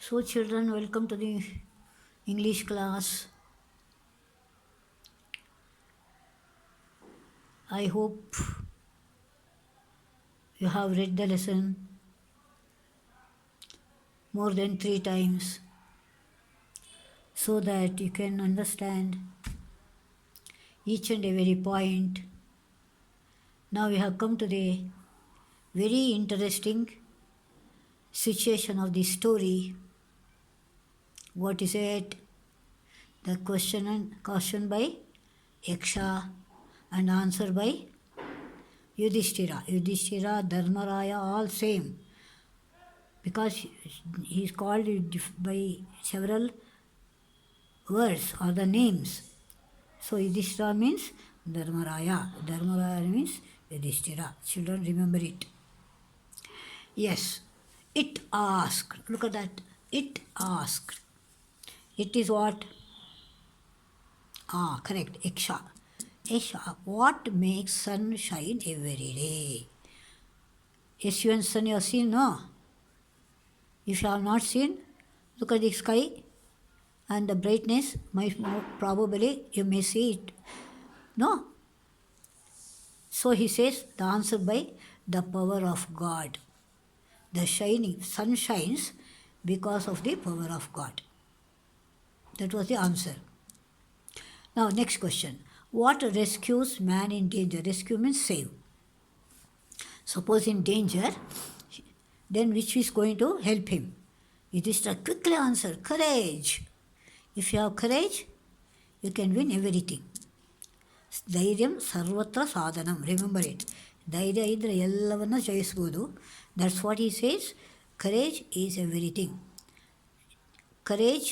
So, children, welcome to the English class. I hope you have read the lesson more than 3 times so that you can understand each and every point. Now, we have come to the very interesting situation of the story. What is it? The question by Yaksha and answer by Yudhishthira. Yudhishthira, Dharmaraya, all same. Because he is called by several words or the names. So Yudhishthira means Dharmaraya. Dharmaraya means Yudhishthira. Children, remember it. Yes, it asked. Look at that. It asked. It is what? Correct. Yaksha. Yaksha. What makes sun shine every day? Yes, you and sun you have seen, no? If you have not seen, look at the sky and the brightness, probably you may see it. No? So he says the answer by the power of God. The sun shines because of the power of God. That was the answer. Now, next question. What rescues man in danger? Rescue means save. Suppose in danger, then which is going to help him? Yudhishthira quickly answer, courage. If you have courage, you can win everything. Dhairyam ಸರ್ವತ್ರ ಸಾಧನಂ. Remember it. ಧೈರ್ಯ ಇದ್ದರೆ ಎಲ್ಲವನ್ನ ಜಯಿಸ್ಬೋದು. That's what ಈ says. Courage is everything. Courage,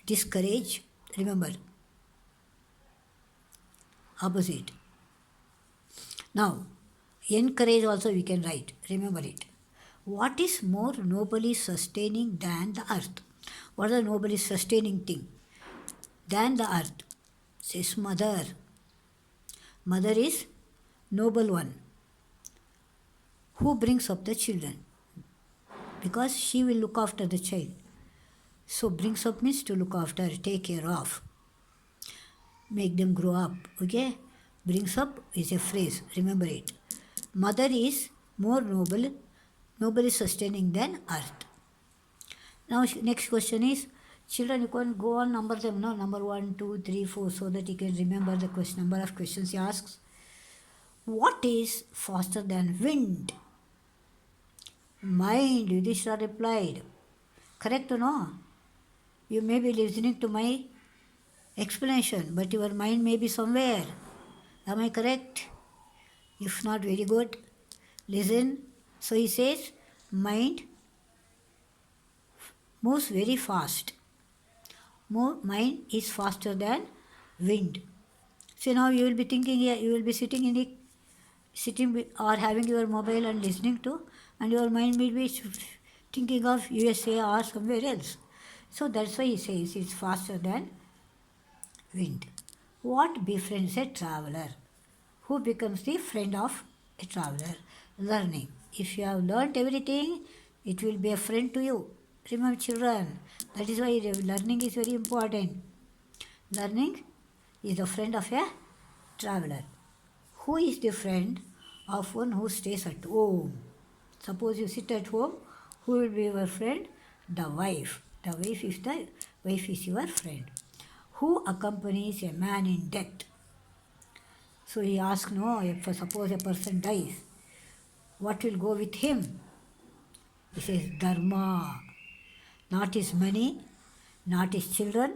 discourage, remember. Opposite. Now, encourage also we can write. Remember it. What is more nobly sustaining than the earth? What is the nobly sustaining thing than the earth? Says mother. Mother is noble one. Who brings up the children? Because she will look after the child. So brings up means to look after, take care of, make them grow up. Okay? Brings up is a phrase. Remember it. Mother is more noble, nobly sustaining than earth. Now next question is, children, you can go on number them, no? Number 1, 2, 3, 4, so that you can remember the number of questions he asks. What is faster than wind? Mind, Yudhishthira replied. Correct or no? You may be listening to my explanation, but your mind may be somewhere. Am I correct? If not, very good. Listen. So he says, mind moves very fast. Mind is faster than wind. So now you will be thinking here, you will be sitting or having your mobile and listening to, and your mind may be thinking of USA or somewhere else. So that's why he says it's faster than wind. What befriends a traveler? Who becomes the friend of a traveler? Learning. If you have learnt everything, it will be a friend to you. Remember, children, that is why learning is very important. Learning is the friend of a traveler. Who is the friend of one who stays at home? Suppose you sit at home, who will be your friend? The wife. The wife is your friend. Who accompanies a man in death? So he asks, no, if suppose a person dies, what will go with him? He says, dharma. Not his money, not his children,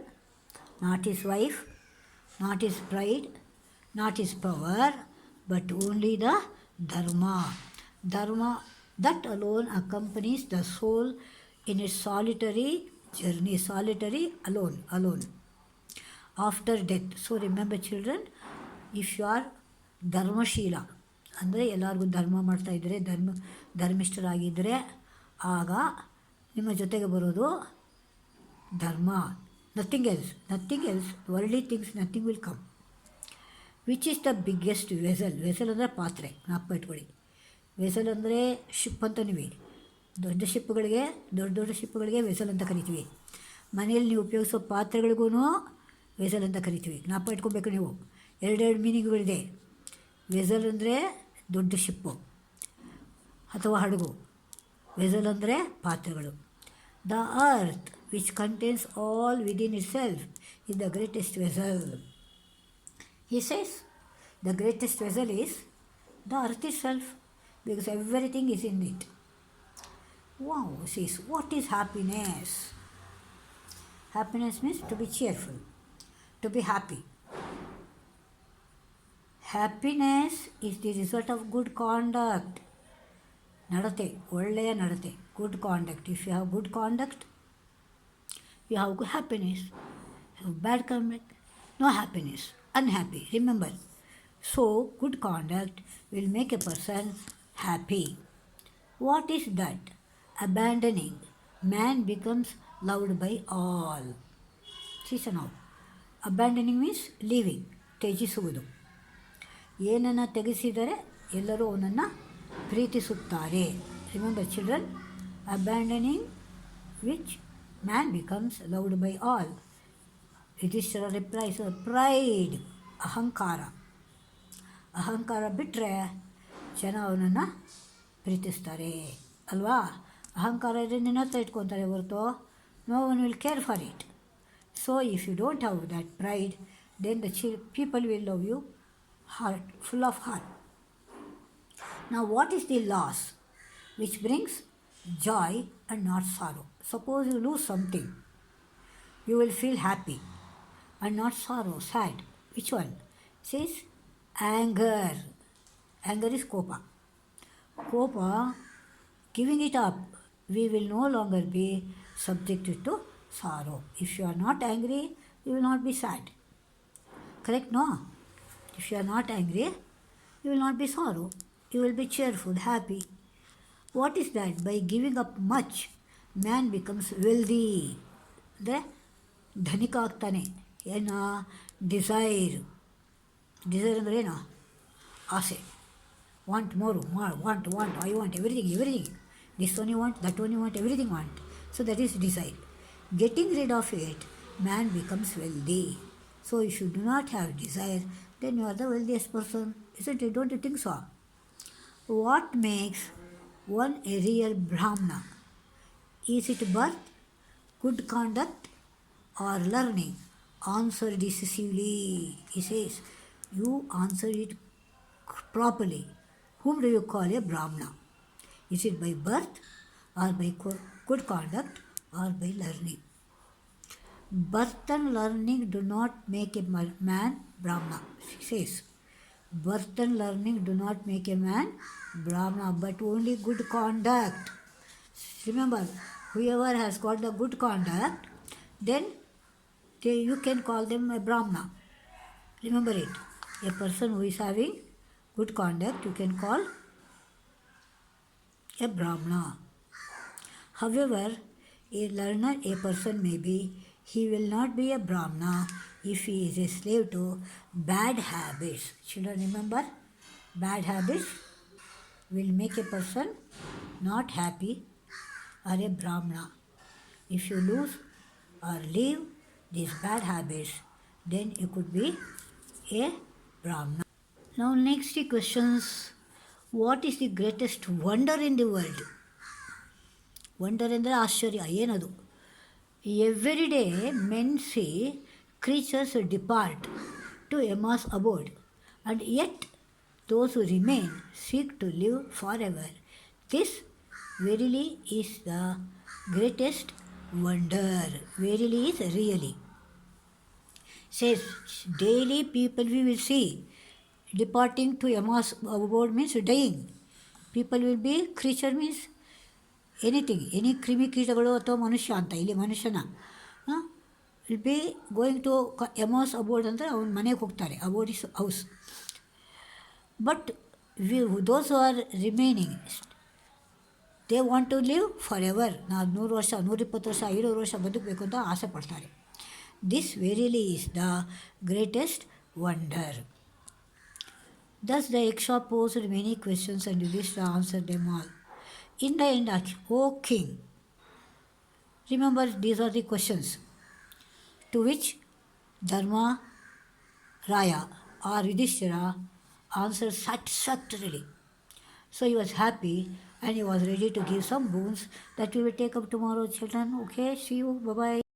not his wife, not his pride, not his power, but only the dharma. Dharma, that alone accompanies the soul in its solitary journey. Solitary, alone. After death. So remember, children, if you are Dharmshila ಅಂದರೆ ಎಲ್ಲರಿಗೂ ಧರ್ಮ ಮಾಡ್ತಾ ಇದ್ದರೆ, ಧರ್ಮಿಷ್ಠರಾಗಿದ್ದರೆ, ಆಗ ನಿಮ್ಮ ಜೊತೆಗೆ ಬರೋದು ಧರ್ಮ. Nothing else, worldly things, nothing will come. Which is the biggest vessel? Vessel ಅಂದರೆ ಪಾತ್ರೆ, ಜ್ಞಾಪಕ ಇಟ್ಕೊಳ್ಳಿ. ವೆಸಲ್ ಅಂದರೆ ಶಿಪ್ ಅಂತನಿವಿ. ದೊಡ್ಡ ಶಿಪ್ಗಳಿಗೆ ದೊಡ್ಡ ಶಿಪ್ಗಳಿಗೆ ವೆಸಲ್ ಅಂತ ಕರಿತೀವಿ. ಮನೆಯಲ್ಲಿ ನೀವು ಉಪಯೋಗಿಸೋ ಪಾತ್ರೆಗಳಿಗೂ ವೆಸಲ್ ಅಂತ ಕರಿತೀವಿ. ಜ್ಞಾಪ ಇಟ್ಕೊಬೇಕು ನೀವು. ಎರಡೆರಡು ಮೀನಿಂಗ್ಗಳಿದೆ. ವೆಸಲ್ ಅಂದರೆ ದೊಡ್ಡ ಶಿಪ್ಪು ಅಥವಾ ಹಡಗು. ವೆಸಲ್ ಅಂದರೆ ಪಾತ್ರೆಗಳು. The earth which contains all within it self is the greatest vessel. He says the greatest vessel is the earth itself because everything is in it. Wow, says, what is happiness? Happiness means to be cheerful, to be happy. Happiness is the result of good conduct. ನಡತೆ, ಒಳ್ಳೆಯ ನಡತೆ, good conduct. If you have good conduct, you have good happiness. If you have bad conduct, no happiness, unhappy. Remember, so good conduct will make a person happy. What is that? Abandoning. Man becomes loved by all. See now. Abandoning means leaving, ತ್ಯಜಿಸುವುದು. ಏನನ್ನು ತೆಗೆಸಿದರೆ ಎಲ್ಲರೂ ಅವನನ್ನು ಪ್ರೀತಿಸುತ್ತಾರೆ. Remember children, abandoning which man becomes loved by all. Yudhishthira replies pride, ಅಹಂಕಾರ. ಅಹಂಕಾರ ಬಿಟ್ಟರೆ ಜನ ಅವನನ್ನು ಪ್ರೀತಿಸ್ತಾರೆ ಅಲ್ವಾ. ಅಹಂಕಾರ ಇದ್ರೆ ನಿನ್ನ ಹತ್ರ ಇಟ್ಕೊತಾರೆ ಹೊರತು no one will care for it. So if you don't have that pride, then the people will love you heart, full of heart. Now what is the loss which brings joy and not sorrow? Suppose you lose something, you will feel happy and not sorrow, sad. Which one? Says anger. Anger is kopa. Kopa, giving it up, we will no longer be subjected to sorrow. If you are not angry, you will not be sad. Correct, no? If you are not angry, you will not be sorrow. You will be cheerful, happy. What is that? By giving up much, man becomes wealthy. ಅಂದರೆ ಧನಿಕ ಆಗ್ತಾನೆ. ಏನು? Desire. Desire ಅಂದರೆ ಏನು? ಆಸೆ. Want ಮೋರು, want, I want everything. This one you want, that one you want, everything want. So that is desire. Getting rid of it, man becomes wealthy. So if you do not have desire, then you are the wealthiest person, isn't it? Don't you think so? What makes one a real Brahmana? Is it birth, good conduct, or learning? Answer decisively. He says, you answer it properly. Whom do you call a Brahmana? Is it by birth, or by good conduct, or by learning? Birth and learning do not make a man Brahmana. She says, birth and learning do not make a man Brahmana, but only good conduct. Remember, whoever has got the good conduct, then you can call them a Brahmana. Remember it. A person who is having good conduct, you can call a Brahmana. However, a learner a person may be, he will not be a Brahmana if he is a slave to bad habits. Children, remember, bad habits will make a person not happy or a Brahmana. If you lose or leave these bad habits, then you could be a Brahmana. Now next questions. What is the greatest wonder in the world? Wonder ಅಂದರೆ ಆಶ್ಚರ್ಯ. ಏನದು? Every day men see creatures depart to Emma's abode, and yet those who remain seek to live forever. This verily is the greatest wonder. Verily is really. Says daily people we will see departing to Emma's abode means dying. People will be, creature means anything, any ಕ್ರಿಮಿಕೀಟಗಳು ಅಥವಾ ಮನುಷ್ಯ ಅಂತ, ಇಲ್ಲಿ ಮನುಷ್ಯನ will be going to Yama's abode ಅಂದರೆ ಅವನ ಮನೆಗೆ ಹೋಗ್ತಾರೆ. Abode is house. But those are remaining, they want to live forever. ನಾವು 100 ವರ್ಷ, 120 ವರ್ಷ, 500 ವರ್ಷ ಬದುಕಬೇಕು ಅಂತ ಆಸೆ ಪಡ್ತಾರೆ. This verily is the greatest wonder. Thus the Yaksha posed many questions and Yudhishthira answered them all. in the end, O king, remember these are the questions to which Dharma Raya or Yudhishthira answered satisfactorily. So he was happy and he was ready to give some boons that we will take up tomorrow, children. Okay, see you. Bye bye.